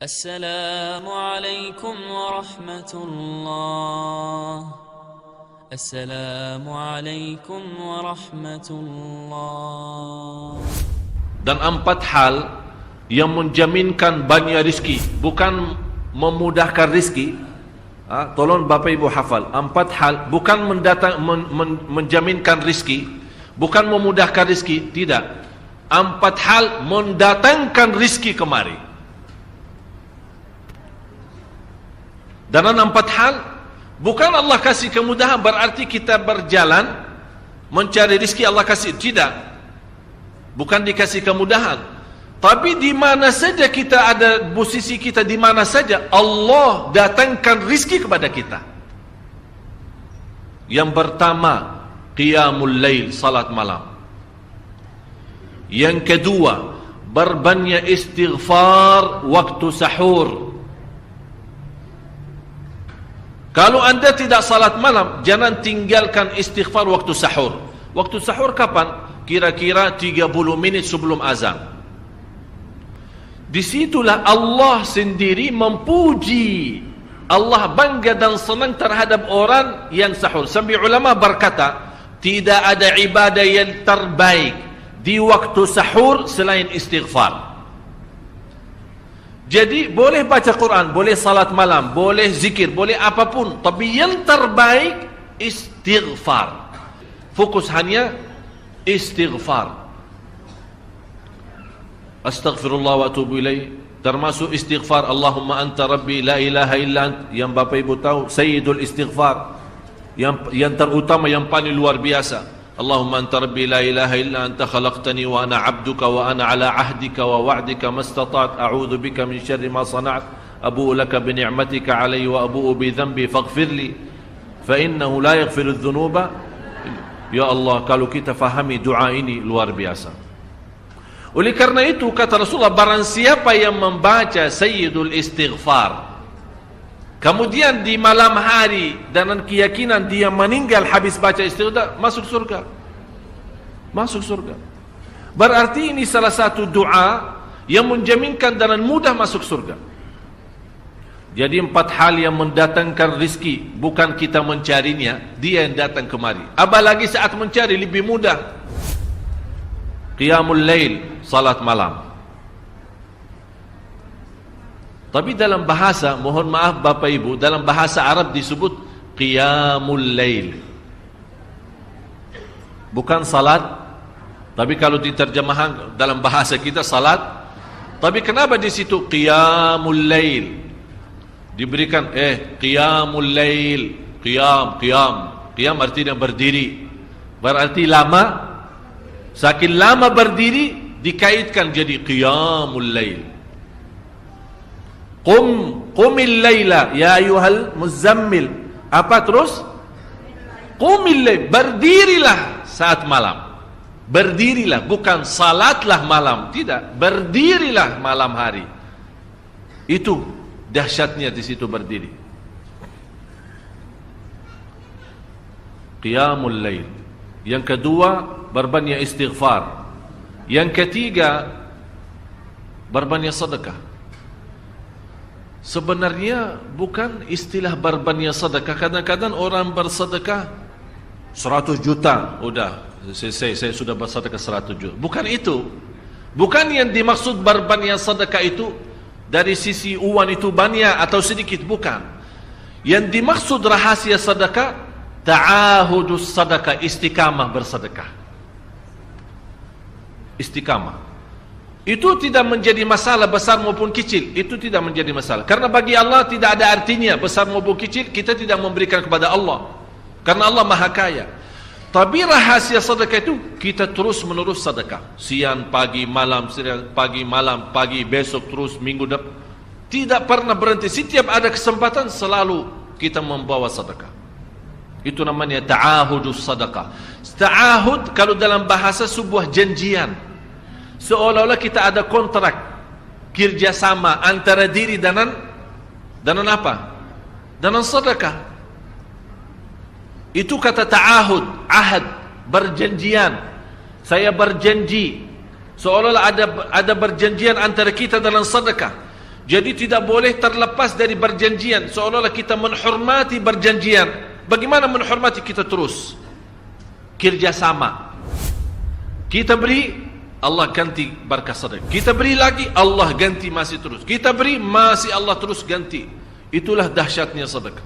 السلام عليكم ورحمة الله. السلام عليكم ورحمة الله. Dan 4 hal yang menjaminkan banyak rizki, bukan memudahkan rizki. Tolong Bapak Ibu hafal. 4 hal bukan menjaminkan rizki, bukan memudahkan rizki, tidak. 4 hal mendatangkan rizki kemari. Dan 4 hal bukan Allah kasih kemudahan berarti kita berjalan mencari rizki Allah kasih, tidak. Bukan dikasih kemudahan, tapi di mana saja kita ada, posisi kita di mana saja, Allah datangkan rizki kepada kita. Yang pertama, qiyamul lail, salat malam. Yang kedua, berbanyak istighfar waktu sahur. Kalau anda tidak salat malam, jangan tinggalkan istighfar waktu sahur. Waktu sahur kapan? Kira-kira 30 minit sebelum azan. Disitulah Allah sendiri memuji. Allah bangga dan senang terhadap orang yang sahur. Sampai ulama berkata, tidak ada ibadah yang terbaik di waktu sahur selain istighfar. Jadi boleh baca Quran, boleh salat malam, boleh zikir, boleh apapun, tapi yang terbaik istighfar. Fokus hanya istighfar. Astaghfirullah wa atubu ilaih, termasuk istighfar Allahumma anta rabbi la ilaha illa ant, yang Bapak Ibu tahu sayyidul istighfar, yang terutama, yang paling luar biasa. Allahumma anta rabbi la ilaha illa anta khalaqtani wa ana abduka wa ana ala ahdika wa wa'dika mastata'at a'udhu bika min syarri ma sana'at abu'u laka bi ni'matika alayya wa abu'u bi dhanbi faghfirli fa innahu la yaghfiru dhunuba. Ya Allah, kalau kita fahami doa ini luar biasa. Oleh karena itu kata Rasulullah, barang siapa yang membaca sayyidul istighfar kemudian di malam hari dengan keyakinan dia meninggal habis baca istighfar, masuk surga. Masuk surga. Berarti ini salah satu doa yang menjaminkan dengan mudah masuk surga. Jadi 4 hal yang mendatangkan rizki, bukan kita mencarinya, dia yang datang kemari. Apalagi saat mencari lebih mudah. Qiyamul lail, salat malam. Tapi dalam bahasa, mohon maaf Bapak Ibu, dalam bahasa Arab disebut qiyamul lail, bukan salat. Tapi kalau diterjemahkan dalam bahasa kita salat. Tapi kenapa di situ qiyamul lail diberikan qiyamul lail, qiyam artinya berdiri, berarti lama. Saking lama berdiri dikaitkan jadi qiyamul lail. Qumil layla ya ayyuhal muzammil. Apa terus? Qumil layl, berdirilah saat malam. Berdirilah, bukan salatlah malam, tidak. Berdirilah malam hari. Itu dahsyatnya di situ berdiri. Qiyamul layl. Yang kedua, berbanyak istighfar. Yang ketiga, berbanyak sedekah. Sebenarnya bukan istilah berbanyak sedekah. Kadang-kadang orang bersedekah 100 juta, udah saya sudah bersedekah 100 juta. Bukan itu. Bukan yang dimaksud berbanyak sedekah itu dari sisi uang itu banyak atau sedikit, bukan. Yang dimaksud rahasia sedekah, ta'ahudus sedekah, istiqamah bersedekah. Istiqamah. Itu tidak menjadi masalah besar maupun kecil. Itu tidak menjadi masalah. Karena bagi Allah tidak ada artinya besar maupun kecil. Kita tidak memberikan kepada Allah, karena Allah Maha Kaya. Tapi rahasia sedekah itu kita terus menerus sedekah. Siang, pagi, malam, siang, pagi, malam, pagi, besok, terus minggu depan. Tidak pernah berhenti. Setiap ada kesempatan selalu kita membawa sedekah. Itu namanya ta'ahudus sedekah. Ta'ahud kalau dalam bahasa sebuah janjian. Seolah-olah kita ada kontrak kerjasama antara diri dengan apa? Dengan sedekah. Itu kata ta'ahud, ahad, berjanjian. Saya berjanji. Seolah-olah ada berjanjian antara kita dalam sedekah. Jadi tidak boleh terlepas dari berjanjian, seolah-olah kita menghormati berjanjian. Bagaimana menghormati? Kita terus kerjasama. Kita beri, Allah ganti berkah sedekah. Kita beri lagi, Allah ganti masih terus. Kita beri, masih Allah terus ganti. Itulah dahsyatnya sedekah.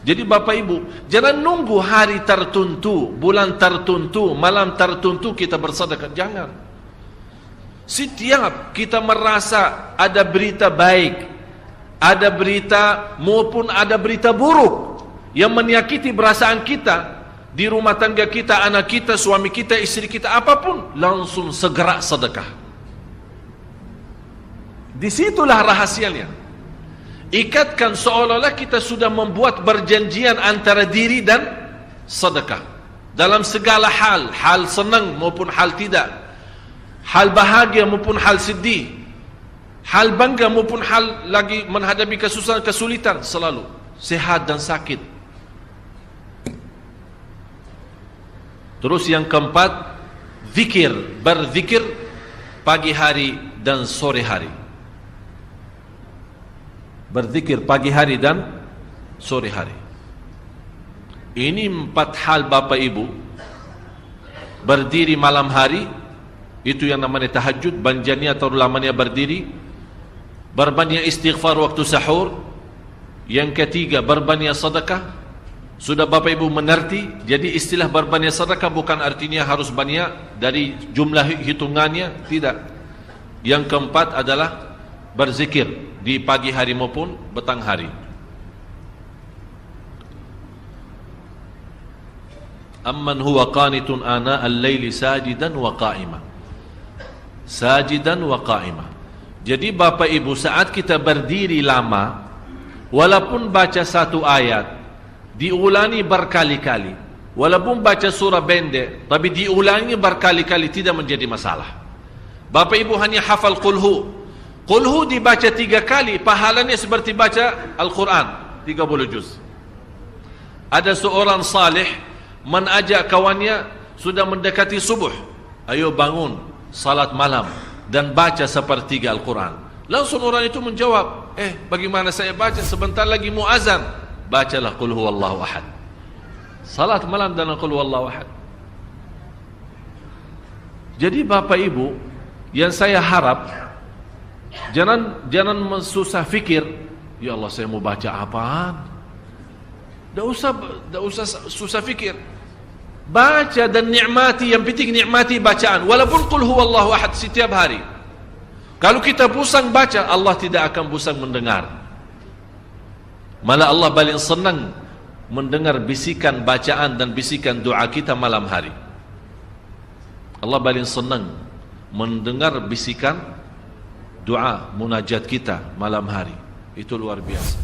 Jadi Bapak Ibu, jangan nunggu hari tertentu, bulan tertentu, malam tertentu kita bersedekah. Jangan. Setiap kita merasa ada berita baik, ada berita maupun ada berita buruk yang menyakiti perasaan kita, di rumah tangga kita, anak kita, suami kita, istri kita, apapun, langsung segera sedekah. Disitulah rahasianya. Ikatkan seolah-olah kita sudah membuat perjanjian antara diri dan sedekah. Dalam segala hal, hal senang maupun hal tidak, hal bahagia maupun hal sedih, hal bangga maupun hal lagi menghadapi kesusahan, kesulitan, selalu sehat dan sakit. Terus yang keempat, zikir, berzikir pagi hari dan sore hari. Berzikir pagi hari dan sore hari. Ini 4 hal Bapak Ibu. Berdiri malam hari, itu yang namanya tahajud, banjanya atau lamanya berdiri. Berbanyak istighfar waktu sahur. Yang ketiga, berbanyak sedekah. Sudah Bapak Ibu mengerti? Jadi istilah berbanyak sedekah bukan artinya harus banyak dari jumlah hitungannya, tidak. Yang keempat adalah berzikir di pagi hari maupun petang hari. Amman huwa qanitun ana al-laili sajidan wa qa'ima. Sajidan wa qa'ima. Jadi Bapak Ibu, saat kita berdiri lama, walaupun baca satu ayat, diulangi berkali-kali, walaupun baca surah pendek, tapi diulangi berkali-kali, tidak menjadi masalah. Bapak Ibu hanya hafal qulhu. Qulhu dibaca 3 kali, pahalanya seperti baca Al-Quran 30 juz. Ada seorang salih mengajak kawannya, sudah mendekati subuh, ayo bangun salat malam dan baca sepertiga Al-Quran. Langsung orang itu menjawab, bagaimana saya baca, sebentar lagi muazan. Bacalah qul huwallahu ahad. Salat malam dan qul huwallahu ahad. Jadi Bapak Ibu, yang saya harap, jangan susah fikir, ya Allah saya mau baca apaan. Tidak usah susah fikir. Baca dan nikmati, yang penting nikmati bacaan. Walaupun qul huwallahu ahad setiap hari. Kalau kita pusing baca, Allah tidak akan pusing mendengar. Malah Allah paling senang mendengar bisikan bacaan dan bisikan doa kita malam hari. Allah paling senang mendengar bisikan doa munajat kita malam hari. Itu luar biasa.